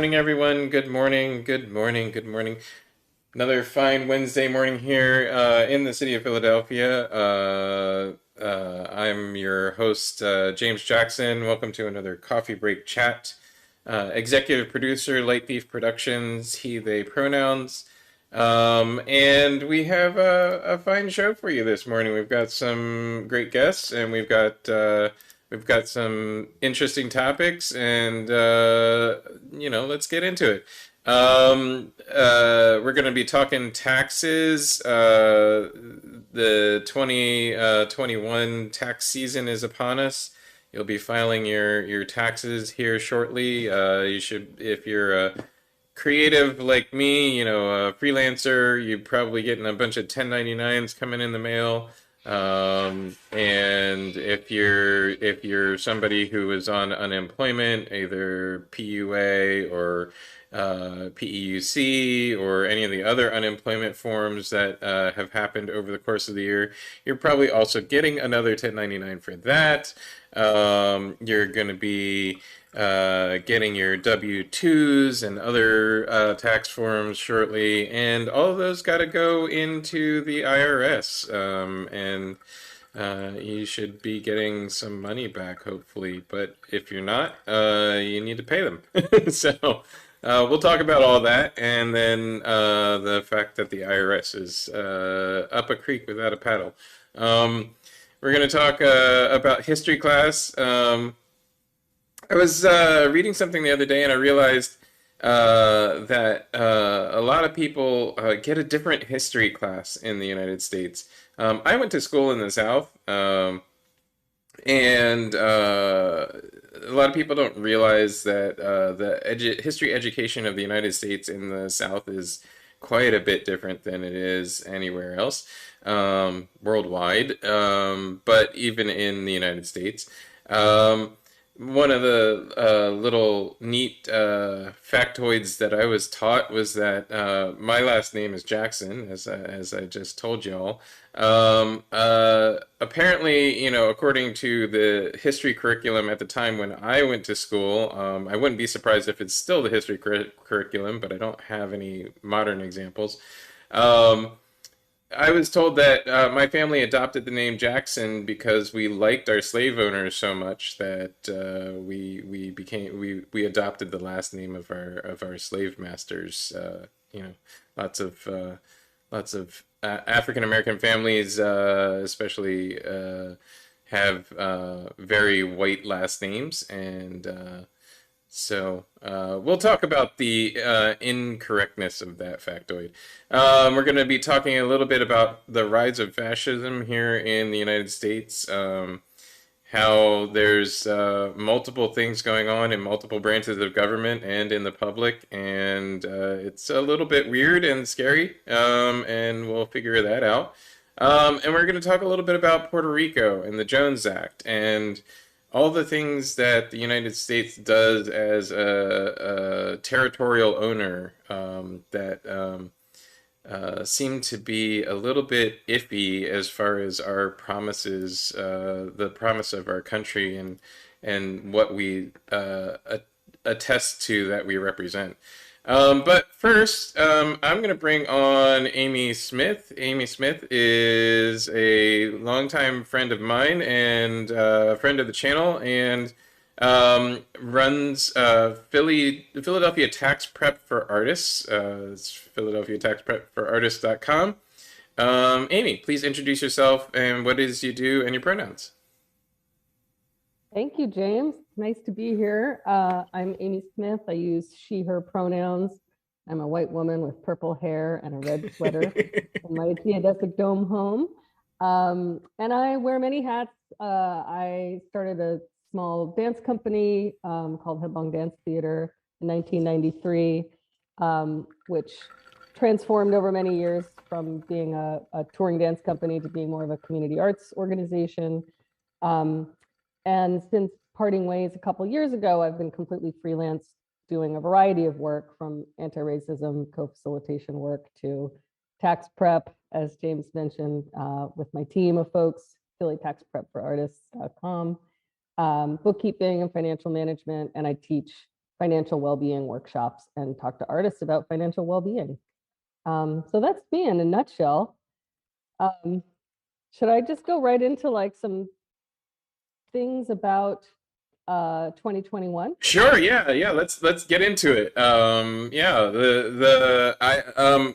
morning, everyone. Good morning, good morning, good morning. Another fine Wednesday morning here in the city of Philadelphia. I'm your host, James Jackson. Welcome to another coffee break chat. Executive producer, Light Thief Productions, he, they pronouns. And we have a fine show for you this morning. We've got some great guests, and we've got some interesting topics, and let's get into it. We're going to be talking taxes. The 2021 tax season is upon us. You'll be filing your taxes here shortly. You should, if you're a creative like me, a freelancer, you're probably getting a bunch of 1099s coming in the mail. And if you're somebody who is on unemployment, either PUA or PEUC or any of the other unemployment forms that have happened over the course of the year, you're probably also getting another 1099 for that. You're going to be getting your W-2s and other tax forms shortly, and all of those got to go into the IRS, and you should be getting some money back, hopefully. But if you're not, you need to pay them. So we'll talk about all that, and then the fact that the IRS is up a creek without a paddle. We're going to talk about history class. I was reading something the other day, and I realized that a lot of people get a different history class in the United States. I went to school in the South, and a lot of people don't realize that the history education of the United States in the South is quite a bit different than it is anywhere else worldwide, but even in the United States. One of the little neat factoids that I was taught was that my last name is Jackson, as I just told y'all. Apparently, according to the history curriculum at the time when I went to school, I wouldn't be surprised if it's still the history curriculum, but I don't have any modern examples. Um, I was told that my family adopted the name Jackson because we liked our slave owners so much that we adopted the last name of our slave masters. Lots of African American families, especially, have very white last names, and so we'll talk about the incorrectness of that factoid. We're going to be talking a little bit about the rise of fascism here in the United States, how there's multiple things going on in multiple branches of government and in the public, and it's a little bit weird and scary, and we'll figure that out. And we're going to talk a little bit about Puerto Rico and the Jones Act and all the things that the United States does as a territorial owner, that seem to be a little bit iffy as far as our promises, the promise of our country, and what we attest to that we represent. But first, I'm going to bring on Amy Smith. Amy Smith is a longtime friend of mine and a friend of the channel, and runs Philadelphia Tax Prep for Artists. It's philadelphiataxprepforartists.com. Amy, please introduce yourself and what it is you do and your pronouns. Thank you, James. Nice to be here. I'm Amy Smith. I use she, her pronouns. I'm a white woman with purple hair and a red sweater in my geodesic dome home. And I wear many hats. I started a small dance company called Headlong Dance Theater in 1993, which transformed over many years from being a touring dance company to being more of a community arts organization. And since parting ways a couple years ago, I've been completely freelance doing a variety of work, from anti-racism co-facilitation work to tax prep, as James mentioned, with my team of folks, PhillyTaxPrepForArtists.com, bookkeeping and financial management, and I teach financial well-being workshops and talk to artists about financial well-being. So that's me in a nutshell. Um, should I just go right into like some things about 2021? Sure, yeah, yeah. Let's get into it. Yeah, the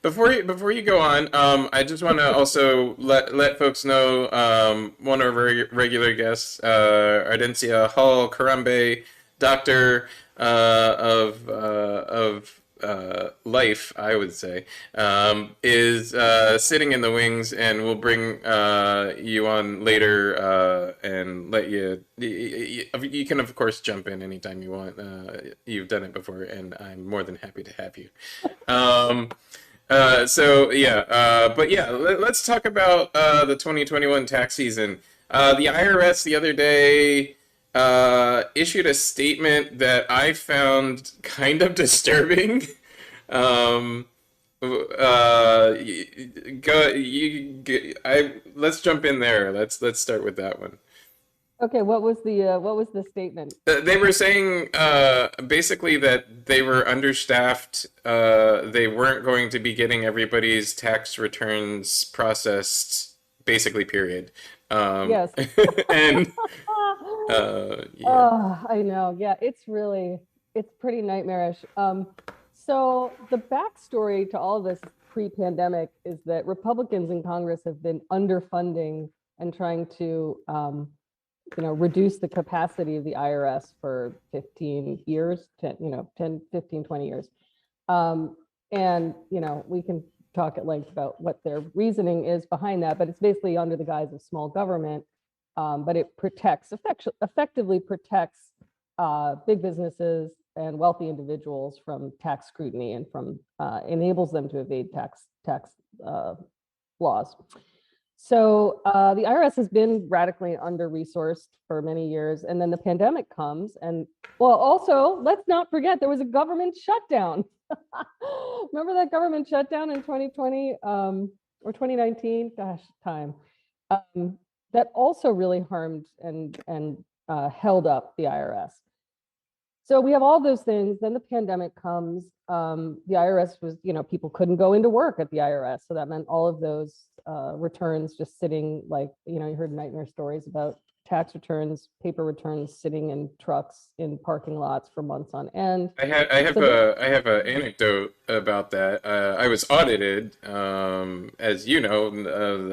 before you go on, I just want to also let folks know one of our regular guests, Ardencia Hall Karambe, doctor of life, I would say, is sitting in the wings, and we'll bring you on later and let you can of course jump in anytime you want. You've done it before, and I'm more than happy to have you. Um, so yeah, but yeah, let's talk about the 2021 tax season. The IRS the other day issued a statement that I found kind of disturbing. Um, let's jump in there. Let's start with that one. Okay, what was the statement? They were saying basically that they were understaffed. They weren't going to be getting everybody's tax returns processed, basically, period. Yes. And yeah. Oh, I know. Yeah, it's pretty nightmarish. So the backstory to all of this pre-pandemic is that Republicans in Congress have been underfunding and trying to, reduce the capacity of the IRS for 15 years, 10, 10, 15, 20 years. And, we can talk at length about what their reasoning is behind that, but it's basically under the guise of small government. But it effectively protects big businesses and wealthy individuals from tax scrutiny and from enables them to evade tax laws. So the IRS has been radically under-resourced for many years, and then the pandemic comes, and well, also let's not forget there was a government shutdown. Remember that government shutdown in 2020 or 2019? Gosh, time. That also really harmed and held up the IRS. So we have all those things. Then the pandemic comes. The IRS was, people couldn't go into work at the IRS. So that meant all of those returns just sitting like, you heard nightmare stories about tax returns, paper returns sitting in trucks in parking lots for months on end. I have an anecdote about that. I was audited, as you know,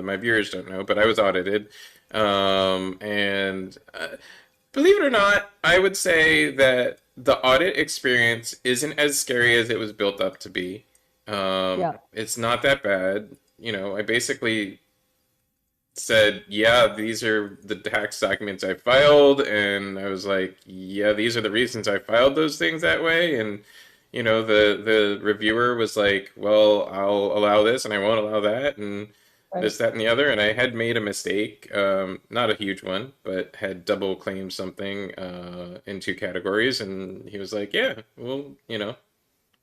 my viewers don't know, but I was audited, and believe it or not, I would say that the audit experience isn't as scary as it was built up to be. Yeah. It's not that bad. I basically said, yeah, these are the tax documents I filed, and I was like, yeah, these are the reasons I filed those things that way, and the reviewer was like, well, I'll allow this and I won't allow that, and Right. this, that, and the other, and I had made a mistake, not a huge one, but had double claimed something in two categories, and he was like, yeah, well,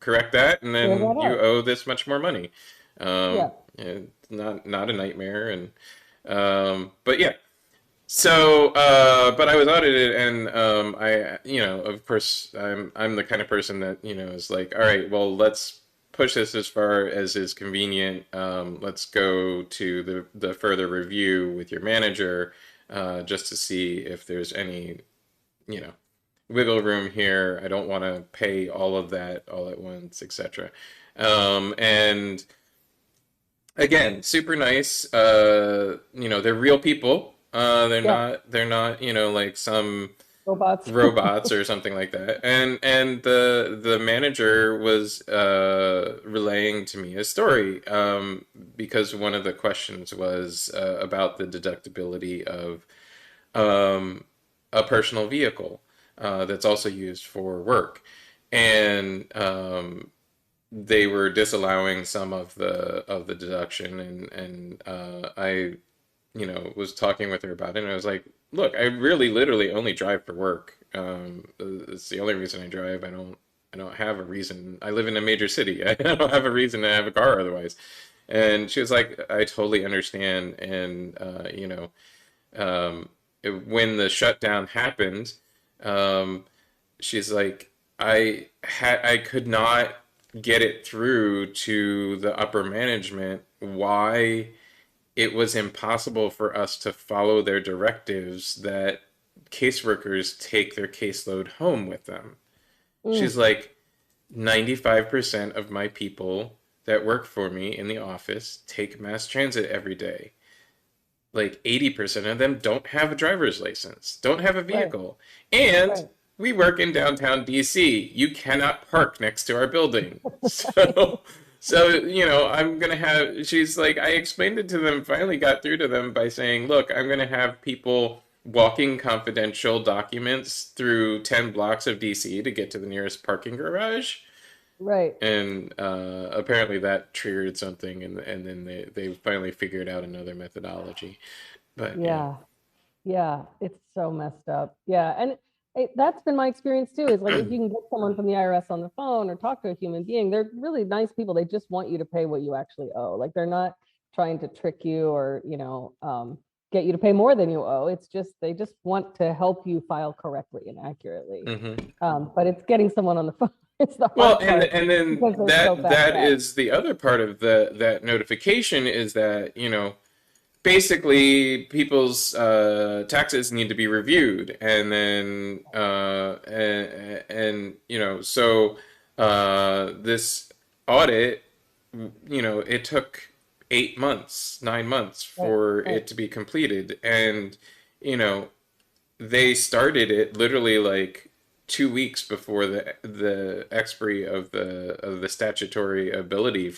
correct that, and Clear then that you up. owe this much more money. Yeah. And not a nightmare, and but yeah. So, but I was audited, and of course, I'm the kind of person that is like, all right, well, let's push this as far as is convenient. Let's go to the further review with your manager, just to see if there's any, you know, wiggle room here. I don't want to pay all of that all at once, etc. And again, super nice. They're real people. Yeah. They're not, like some Robots. robots or something like that. And the manager was relaying to me a story, because one of the questions was about the deductibility of um, a personal vehicle that's also used for work, and they were disallowing some of the deduction, and I was talking with her about it, and I was like, look, I really literally only drive for work. It's the only reason I drive. I don't have a reason. I live in a major city. I don't have a reason to have a car otherwise. And she was like, I totally understand. And when the shutdown happened, um, she's like, I could not get it through to the upper management why it was impossible for us to follow their directives that caseworkers take their caseload home with them. Mm, She's like, 95% of my people that work for me in the office take mass transit every day. Like 80% of them don't have a driver's license, don't have a right, vehicle. And right, we work in downtown DC. You cannot park next to our building. right, I'm going to have, she's like, I explained it to them, finally got through to them by saying, look, I'm going to have people walking confidential documents through 10 blocks of DC to get to the nearest parking garage. right. And apparently that triggered something, and then they finally figured out another methodology. But yeah. Yeah. Yeah, it's so messed up. Yeah, and that's been my experience too. Is like if you can get someone from the IRS on the phone or talk to a human being, they're really nice people. They just want you to pay what you actually owe. Like they're not trying to trick you or get you to pay more than you owe. It's just they just want to help you file correctly and accurately. Hmm. But it's getting someone on the phone. It's the Well, hard part and then because they're so backed that up. is the other part of that notification is that, basically people's taxes need to be reviewed, and then this audit, it took 8 months, 9 months Right, for right, it to be completed, and you know they started it literally like 2 weeks before the expiry of the statutory ability for